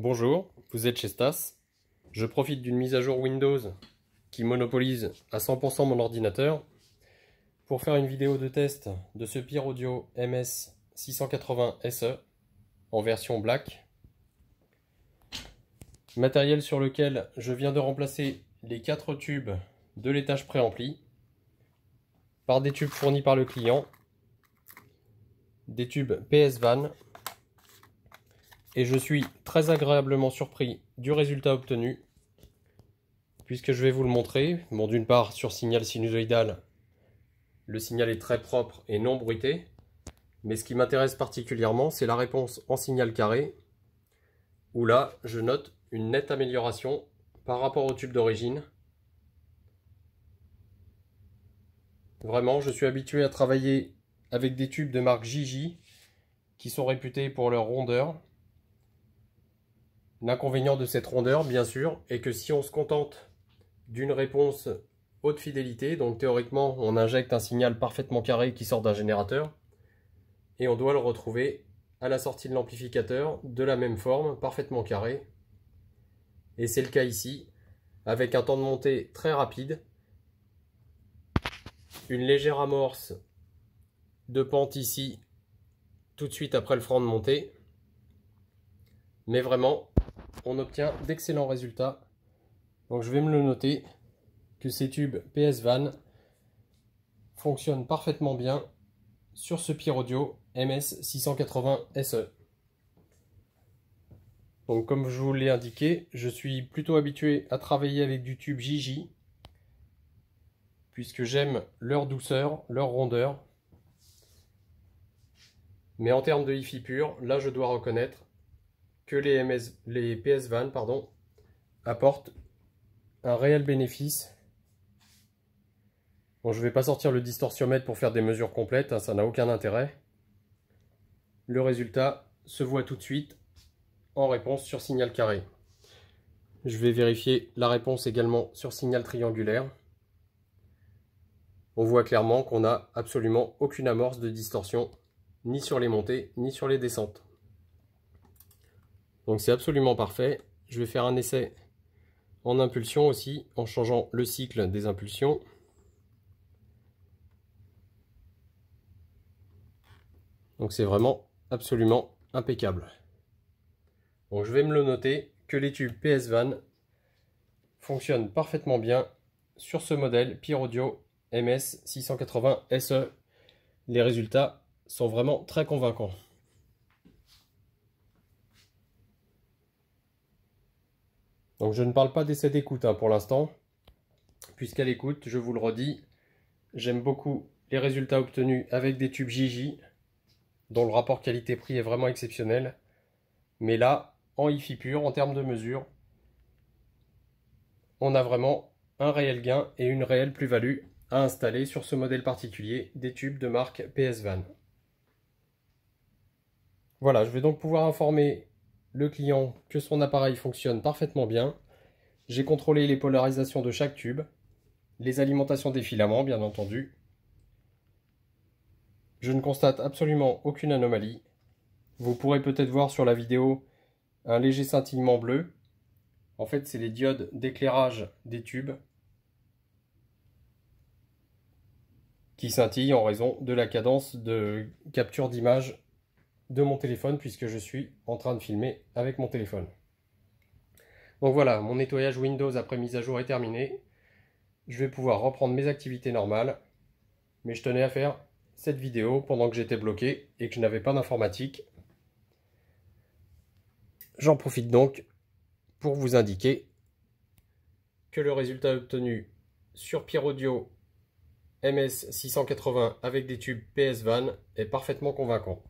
Bonjour, vous êtes chez Stas. Je profite d'une mise à jour Windows qui monopolise à 100% mon ordinateur pour faire une vidéo de test de ce Peer Audio MS680 SE en version black. Matériel sur lequel je viens de remplacer les 4 tubes de l'étage préampli par des tubes fournis par le client, des tubes PS-Van. Et je suis très agréablement surpris du résultat obtenu, puisque je vais vous le montrer. Bon, d'une part, sur signal sinusoïdal, le signal est très propre et non bruité. Mais ce qui m'intéresse particulièrement, c'est la réponse en signal carré, où là, je note une nette amélioration par rapport au tube d'origine. Vraiment, je suis habitué à travailler avec des tubes de marque JJ, qui sont réputés pour leur rondeur. L'inconvénient de cette rondeur, bien sûr, est que si on se contente d'une réponse haute fidélité, donc théoriquement on injecte un signal parfaitement carré qui sort d'un générateur, et on doit le retrouver à la sortie de l'amplificateur de la même forme, parfaitement carré. Et c'est le cas ici, avec un temps de montée très rapide, une légère amorce de pente ici, tout de suite après le frein de montée, mais vraiment, on obtient d'excellents résultats. Donc je vais me le noter que ces tubes PS-Van fonctionnent parfaitement bien sur ce Peer Audio MS680 SE. Donc comme je vous l'ai indiqué, je suis plutôt habitué à travailler avec du tube JJ, puisque j'aime leur douceur, leur rondeur. Mais en termes de hi-fi pur, là je dois reconnaître que les PS-Van apportent un réel bénéfice. Bon, je ne vais pas sortir le distorsiomètre pour faire des mesures complètes, hein, ça n'a aucun intérêt. Le résultat se voit tout de suite en réponse sur signal carré. Je vais vérifier la réponse également sur signal triangulaire. On voit clairement qu'on n'a absolument aucune amorce de distorsion, ni sur les montées, ni sur les descentes. Donc c'est absolument parfait. Je vais faire un essai en impulsion aussi, en changeant le cycle des impulsions. Donc c'est vraiment absolument impeccable. Bon, je vais me le noter que les tubes PS-Van fonctionnent parfaitement bien sur ce modèle Peer Audio MS680 SE. Les résultats sont vraiment très convaincants. Donc je ne parle pas d'essai d'écoute pour l'instant, puisqu'à l'écoute, je vous le redis, j'aime beaucoup les résultats obtenus avec des tubes JJ, dont le rapport qualité-prix est vraiment exceptionnel. Mais là, en hi-fi pur, en termes de mesure, on a vraiment un réel gain et une réelle plus-value à installer sur ce modèle particulier des tubes de marque PS-Van. Voilà, je vais donc pouvoir informer le client que son appareil fonctionne parfaitement bien. J'ai contrôlé les polarisations de chaque tube, les alimentations des filaments bien entendu. Je ne constate absolument aucune anomalie. Vous pourrez peut-être voir sur la vidéo un léger scintillement bleu. En fait, c'est les diodes d'éclairage des tubes qui scintillent en raison de la cadence de capture d'image de mon téléphone, puisque je suis en train de filmer avec mon téléphone. Donc voilà, mon nettoyage Windows après mise à jour est terminé. Je vais pouvoir reprendre mes activités normales. Mais je tenais à faire cette vidéo pendant que j'étais bloqué et que je n'avais pas d'informatique. J'en profite donc pour vous indiquer que le résultat obtenu sur Peer Audio MS680 avec des tubes PS-Van est parfaitement convaincant.